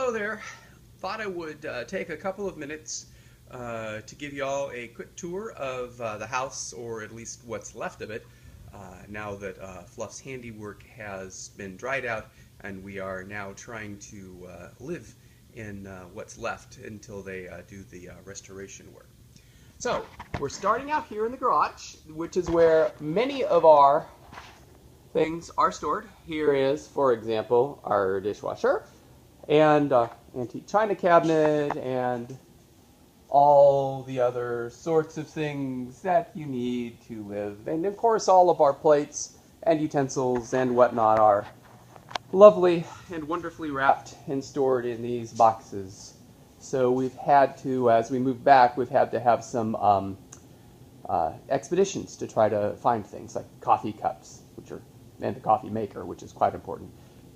Hello there. Thought I would take a couple of minutes to give you all a quick tour of the house, or at least what's left of it, now that Fluff's handiwork has been dried out, and we are now trying to live in what's left until they do the restoration work. So, we're starting out here in the garage, which is where many of our things are stored. Here is, for example, our dishwasher and antique china cabinet and all the other sorts of things that you need to live. And of course, all of our plates and utensils and whatnot are lovely and wonderfully wrapped and stored in these boxes. So we've had to, as we move back, we've had to have some expeditions to try to find things like coffee cups, and the coffee maker, which is quite important.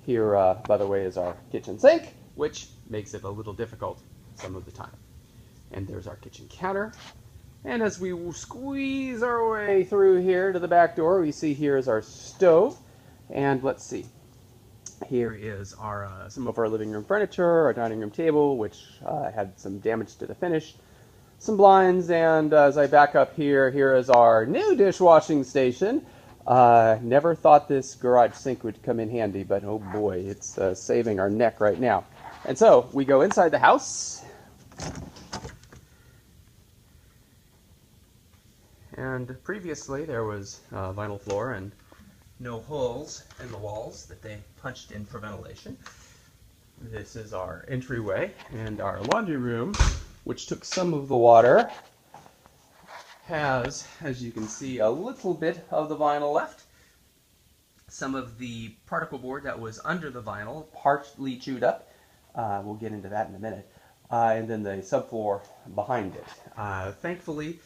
Here, by the way, is our kitchen sink, which makes it a little difficult some of the time. And there's our kitchen counter. And as we squeeze our way through here to the back door, we see here is our stove. And let's see. Here is our some of our living room furniture, our dining room table, which had some damage to the finish, some blinds, and as I back up here, here is our new dishwashing station. Never thought this garage sink would come in handy, but oh boy, it's saving our neck right now. And so we go inside the house, and previously there was vinyl floor and no holes in the walls that they punched in for ventilation. This is our entryway, and our laundry room, which took some of the water, has, as you can see, a little bit of the vinyl left. Some of the particle board that was under the vinyl, partly chewed up. We'll get into that in a minute. And then the subfloor behind it. Thankfully,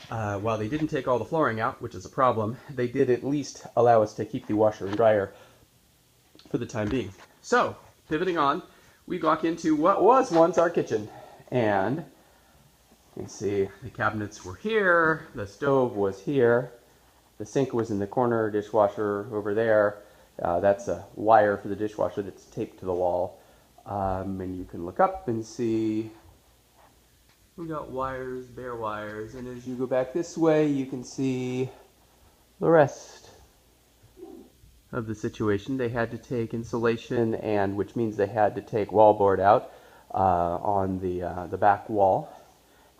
while they didn't take all the flooring out, which is a problem, they did at least allow us to keep the washer and dryer for the time being. So, pivoting on, we walk into what was once our kitchen. And you can see the cabinets were here, the stove was here, the sink was in the corner, dishwasher over there. That's a wire for the dishwasher that's taped to the wall. And you can look up and see we got wires, bare wires, and as you go back this way, you can see the rest of the situation. They had to take insulation, and which means they had to take wallboard out on the back wall.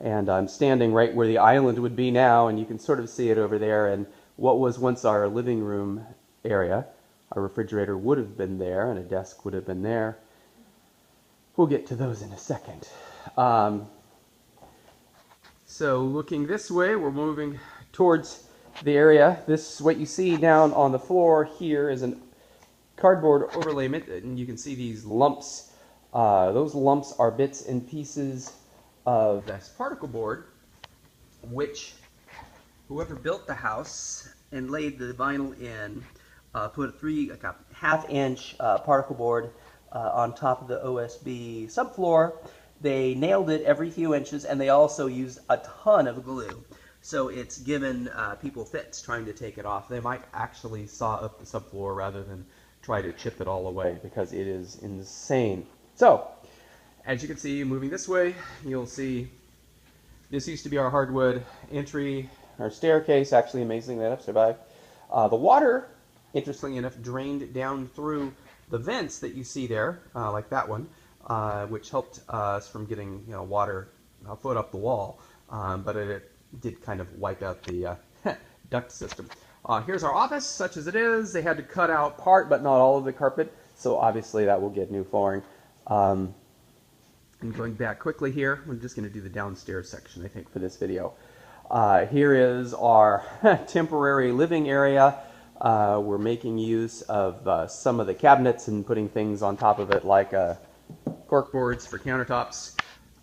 And I'm standing right where the island would be now, and you can sort of see it over there. And what was once our living room area, our refrigerator would have been there, and a desk would have been there. We'll get to those in a second. So looking this way, we're moving towards the area. What you see down on the floor here is a cardboard overlayment, and you can see these lumps. Those lumps are bits and pieces of this particle board, which whoever built the house and laid the vinyl in put a half-inch particle board on top of the OSB subfloor. They nailed it every few inches, and they also used a ton of glue. So it's given people fits trying to take it off. They might actually saw up the subfloor rather than try to chip it all away, because it is insane. So, as you can see, moving this way, you'll see this used to be our hardwood entry, our staircase, actually amazingly enough survived. The water, interestingly enough, drained down through the vents that you see there, like that one, which helped us from getting water a foot up the wall, but it did kind of wipe out the duct system. Here's our office, such as it is. They had to cut out part, but not all of the carpet, so obviously that will get new flooring. And going back quickly here, we're just going to do the downstairs section, I think, for this video. Here is our temporary living area. We're making use of some of the cabinets and putting things on top of it, like cork boards for countertops.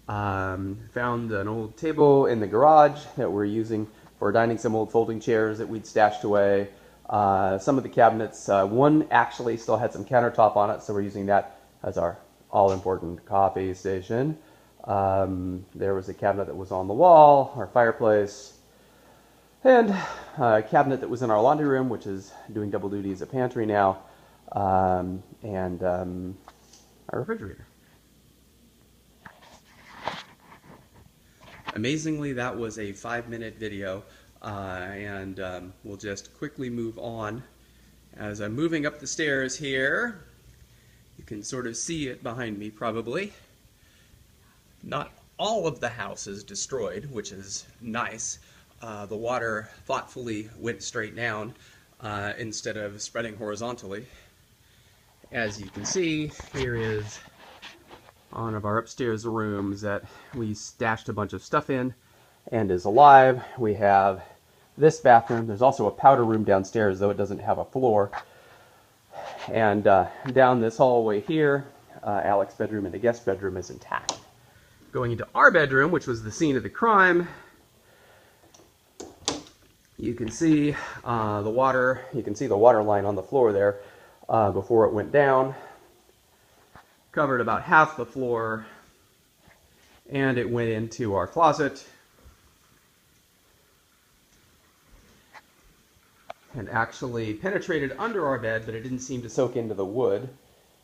Found an old table in the garage that we're using for dining, some old folding chairs that we'd stashed away. Some of the cabinets, one actually still had some countertop on it, so we're using that as our all-important coffee station. There was a cabinet that was on the wall, our fireplace, and a cabinet that was in our laundry room, which is doing double duty as a pantry now, and our refrigerator. Amazingly, that was a 5-minute video, and we'll just quickly move on. As I'm moving up the stairs here, you can sort of see it behind me probably. Not all of the house is destroyed, which is nice. The water thoughtfully went straight down instead of spreading horizontally. As you can see, here is one of our upstairs rooms that we stashed a bunch of stuff in and is alive. We have this bathroom. There's also a powder room downstairs, though it doesn't have a floor. And down this hallway here, Alex's bedroom and the guest bedroom is intact. Going into our bedroom, which was the scene of the crime, you can see the water. You can see the water line on the floor there before it went down. Covered about half the floor, and it went into our closet and actually penetrated under our bed, but it didn't seem to soak into the wood.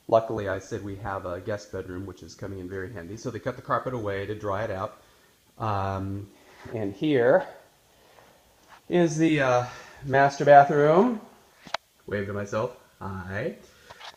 Luckily, I said we have a guest bedroom, which is coming in very handy. So they cut the carpet away to dry it out. And here is the master bathroom. Wave to myself. Hi.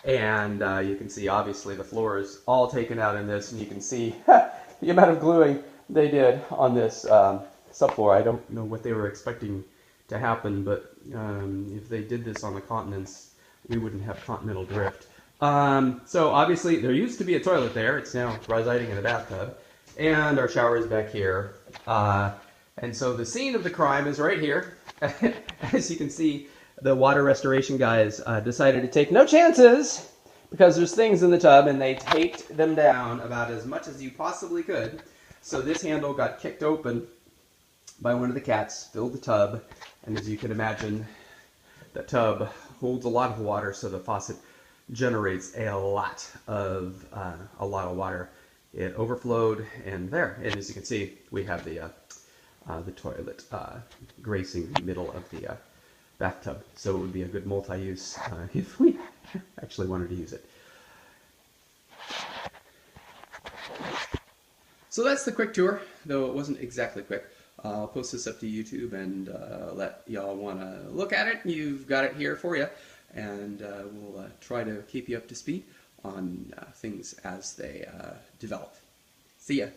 And you can see, obviously, the floor is all taken out in this, and you can see the amount of gluing they did on this subfloor. I don't know what they were expecting to happen, but if they did this on the continents, we wouldn't have continental drift. So obviously there used to be a toilet there. It's now residing in a bathtub, and our shower is back here. And so the scene of the crime is right here. As you can see, the water restoration guys decided to take no chances because there's things in the tub, and they taped them down about as much as you possibly could. So this handle got kicked open by one of the cats, filled the tub, and as you can imagine, the tub holds a lot of water, so the faucet generates a lot of water. It overflowed, and there. And as you can see, we have the toilet gracing the middle of the bathtub. So it would be a good multi-use if we actually wanted to use it. So that's the quick tour, though it wasn't exactly quick. I'll post this up to YouTube and let y'all want to look at it. You've got it here for you, and we'll try to keep you up to speed on things as they develop. See ya.